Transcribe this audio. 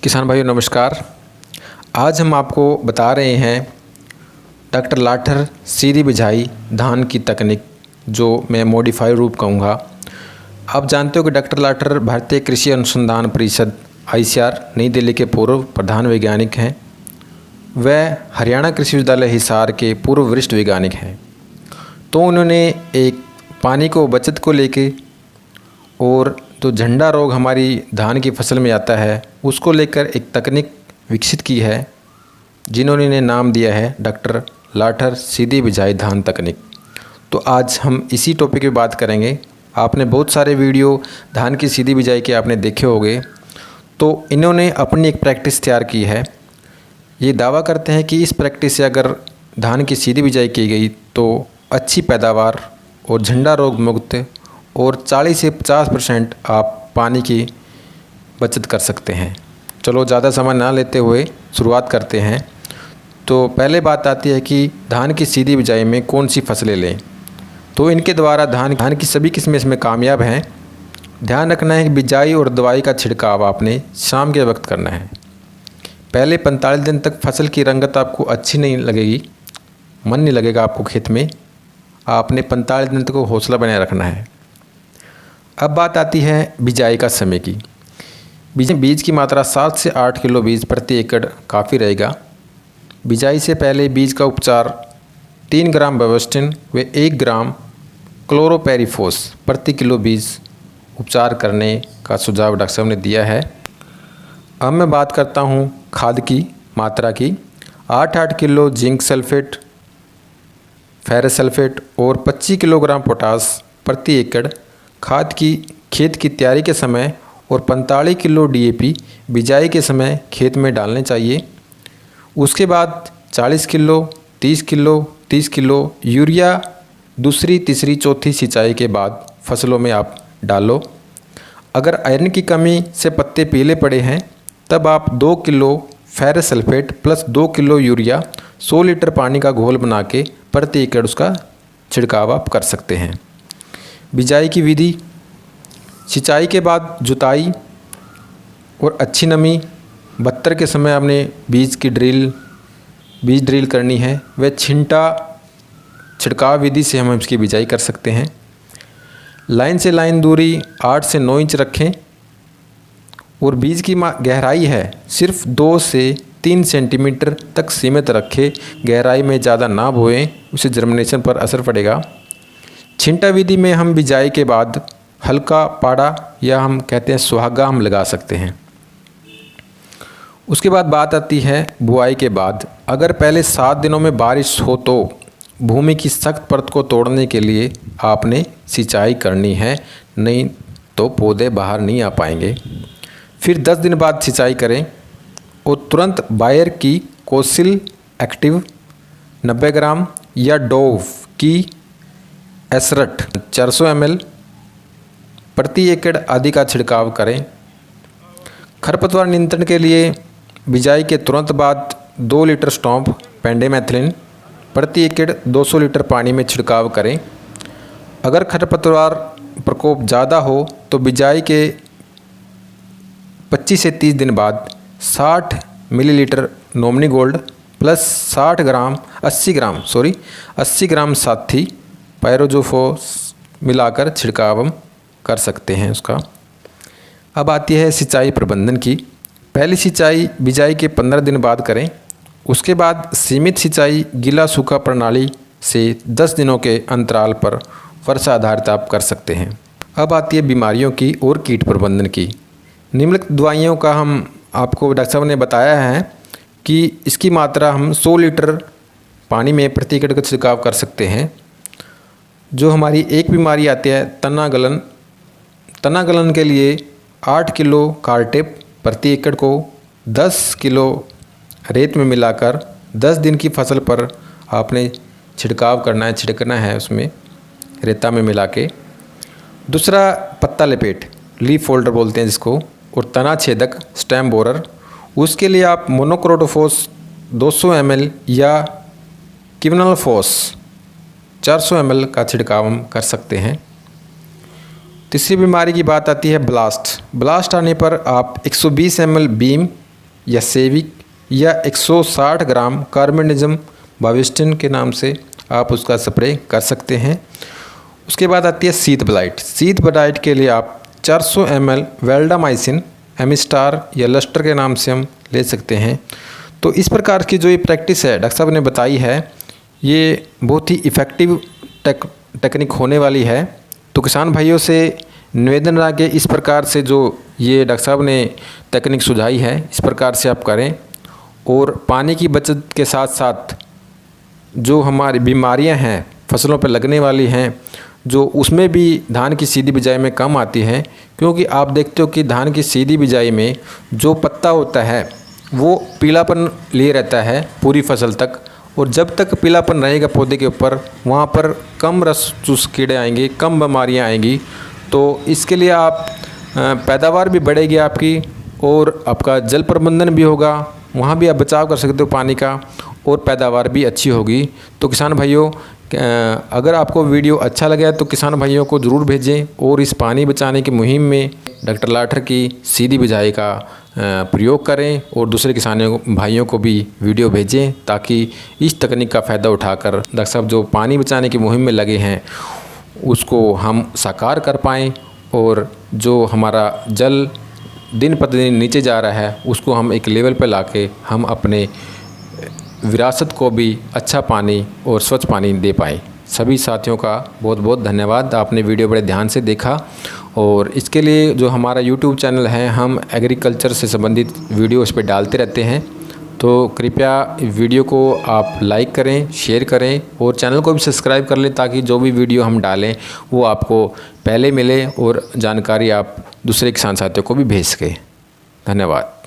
किसान भाइयों नमस्कार। आज हम आपको बता रहे हैं डॉक्टर लाठर सीधी बिजाई धान की तकनीक, जो मैं मॉडिफाई रूप कहूँगा। आप जानते हो कि डॉक्टर लाठर भारतीय कृषि अनुसंधान परिषद ICAR नई दिल्ली के पूर्व प्रधान वैज्ञानिक हैं। वह हरियाणा कृषि विश्वविद्यालय हिसार के पूर्व वरिष्ठ वैज्ञानिक हैं। तो उन्होंने एक पानी को बचत को लेके और जो झंडा रोग हमारी धान की फसल में आता है उसको लेकर एक तकनीक विकसित की है, जिन्होंने नाम दिया है डॉक्टर लाठर सीधी बिजाई धान तकनीक। तो आज हम इसी टॉपिक पे बात करेंगे। आपने बहुत सारे वीडियो धान की सीधी बिजाई के आपने देखे होंगे। तो इन्होंने अपनी एक प्रैक्टिस तैयार की है। ये दावा करते हैं कि इस प्रैक्टिस से अगर धान की सीधी बिजाई की गई तो अच्छी पैदावार और झंडा रोग मुक्त और 40 से 50% आप पानी की बचत कर सकते हैं। चलो ज़्यादा समय ना लेते हुए शुरुआत करते हैं। तो पहले बात आती है कि धान की सीधी बिजाई में कौन सी फसलें लें। तो इनके द्वारा धान की सभी किस्में इसमें कामयाब हैं। ध्यान रखना है कि बिजाई और दवाई का छिड़काव आपने शाम के वक्त करना है। पहले 45 दिन तक फसल की रंगत आपको अच्छी नहीं लगेगी, मन नहीं लगेगा आपको खेत में। आपने 45 दिन तक हौसला बनाए रखना है। अब बात आती है बिजाई का समय की। बीज की मात्रा 7 से 8 किलो बीज प्रति एकड़ काफ़ी रहेगा। बिजाई से पहले बीज का उपचार 3 ग्राम बेवस्टिन व 1 ग्राम क्लोरोपेरिफोस प्रति किलो बीज उपचार करने का सुझाव डॉक्टर साहब ने दिया है। अब मैं बात करता हूँ खाद की मात्रा की। 8 kilo zinc sulphate, ferrous sulphate और 25 किलोग्राम पोटास प्रति एकड़ खाद की खेत की तैयारी के समय और 45 किलो DAP बिजाई के समय खेत में डालने चाहिए। उसके बाद 40 किलो, 30 किलो, 30 किलो यूरिया दूसरी, तीसरी, चौथी सिंचाई के बाद फसलों में आप डालो। अगर आयरन की कमी से पत्ते पीले पड़े हैं तब आप 2 kilo ferrous sulphate plus 2 kilo urea 100 litre पानी का घोल बना के प्रति एकड़ उसका छिड़काव आप कर सकते हैं। बिजाई की विधि: सिंचाई के बाद जुताई और अच्छी नमी 72 के समय आपने बीज ड्रिल करनी है। वह छिड़काव विधि से हम इसकी बिजाई कर सकते हैं। लाइन से लाइन दूरी 8 से 9 इंच रखें और बीज की गहराई है सिर्फ 2 से 3 सेंटीमीटर तक सीमित रखें। गहराई में ज़्यादा ना बोएं, उससे जर्मिनेशन पर असर पड़ेगा। छिंटा विधि में हम बिजाई के बाद हल्का पाड़ा या हम कहते हैं सुहागा हम लगा सकते हैं। उसके बाद बात आती है बुआई के बाद। अगर पहले 7 दिनों में बारिश हो तो भूमि की सख्त परत को तोड़ने के लिए आपने सिंचाई करनी है, नहीं तो पौधे बाहर नहीं आ पाएंगे। फिर 10 दिन बाद सिंचाई करें और तुरंत बायर की कोसिल एक्टिव 90 ग्राम या डोव की एसरट 400 ml प्रति एकड़ आदि का छिड़काव करें। खरपतवार नियंत्रण के लिए बिजाई के तुरंत बाद 2 लीटर स्टॉम्प पेंडेमेथिलिन प्रति एकड़ 200 लीटर पानी में छिड़काव करें। अगर खरपतवार प्रकोप ज़्यादा हो तो बिजाई के 25 से 30 दिन बाद 60 मिलीलीटर नोमनी गोल्ड प्लस 80 ग्राम साथी पायरोजोफोस मिलाकर छिड़काव हम कर सकते हैं उसका। अब आती है सिंचाई प्रबंधन की। पहली सिंचाई बिजाई के 15 दिन बाद करें। उसके बाद सीमित सिंचाई गीला सूखा प्रणाली से 10 दिनों के अंतराल पर वर्षा आधारित आप कर सकते हैं। अब आती है बीमारियों की और कीट प्रबंधन की। निम्नलिखित दवाइयों का हम आपको डॉक्टर साहब ने बताया है कि इसकी मात्रा हम 100 लीटर पानी में प्रति एकड़ का छिड़काव कर सकते हैं। जो हमारी एक बीमारी आती है तना गलन के लिए 8 किलो कार्टेप प्रति एकड़ को 10 किलो रेत में मिलाकर 10 दिन की फसल पर आपने छिड़कना है उसमें रेता में मिला के। दूसरा पत्ता लपेट लीफ फोल्डर बोलते हैं जिसको, और तना छेदक स्टेम बोरर। उसके लिए आप मोनोक्रोटोफॉस 200 ml या क्विनोलोफॉस 400 ml का छिड़काव हम कर सकते हैं। तीसरी बीमारी की बात आती है ब्लास्ट। ब्लास्ट आने पर आप 120 ml बीम या सेविक या 160 ग्राम कार्बेंडाजिम बाविस्टिन के नाम से आप उसका स्प्रे कर सकते हैं। उसके बाद आती है शीत ब्लाइट। शीत ब्लाइट के लिए आप 400 ml वेल्डामाइसिन एमिस्टार या लस्टर के नाम से हम ले सकते हैं। तो इस प्रकार की जो ये प्रैक्टिस है डॉक्टर साहब ने बताई है, ये बहुत ही इफ़ेक्टिव टेक्निक होने वाली है। तो किसान भाइयों से निवेदन रहा कि इस प्रकार से जो ये डॉक्टर साहब ने टेक्निक सुझाई है, इस प्रकार से आप करें। और पानी की बचत के साथ साथ जो हमारी बीमारियां हैं फसलों पर लगने वाली हैं, जो उसमें भी धान की सीधी बिजाई में कम आती है। क्योंकि आप देखते हो कि धान की सीधी बिजाई में जो पत्ता होता है वो पीलापन लिए रहता है पूरी फसल तक, और जब तक पीलापन रहेगा पौधे के ऊपर वहाँ पर कम रस चूस कीड़े आएंगे, कम बीमारियाँ आएंगी। तो इसके लिए आप पैदावार भी बढ़ेगी आपकी, और आपका जल प्रबंधन भी होगा, वहाँ भी आप बचाव कर सकते हो पानी का, और पैदावार भी अच्छी होगी। तो किसान भाइयों, अगर आपको वीडियो अच्छा लगा तो किसान भाइयों को ज़रूर भेजें, और इस पानी बचाने की मुहिम में डॉक्टर लाठर की सीधी बिजाई का प्रयोग करें, और दूसरे किसानों भाइयों को भी वीडियो भेजें, ताकि इस तकनीक का फ़ायदा उठाकर डॉक्टर साहब जो पानी बचाने की मुहिम में लगे हैं उसको हम साकार कर पाएँ, और जो हमारा जल दिन प्रतिदिन नीचे जा रहा है उसको हम एक लेवल पर लाके हम अपने विरासत को भी अच्छा पानी और स्वच्छ पानी दे पाएँ। सभी साथियों का बहुत बहुत धन्यवाद, आपने वीडियो बड़े ध्यान से देखा। और इसके लिए जो हमारा YouTube चैनल है, हम एग्रीकल्चर से संबंधित वीडियो इस पर डालते रहते हैं। तो कृपया वीडियो को आप लाइक करें, शेयर करें, और चैनल को भी सब्सक्राइब कर लें, ताकि जो भी वीडियो हम डालें वो आपको पहले मिले और जानकारी आप दूसरे किसान साथियों को भी भेज सकें। धन्यवाद।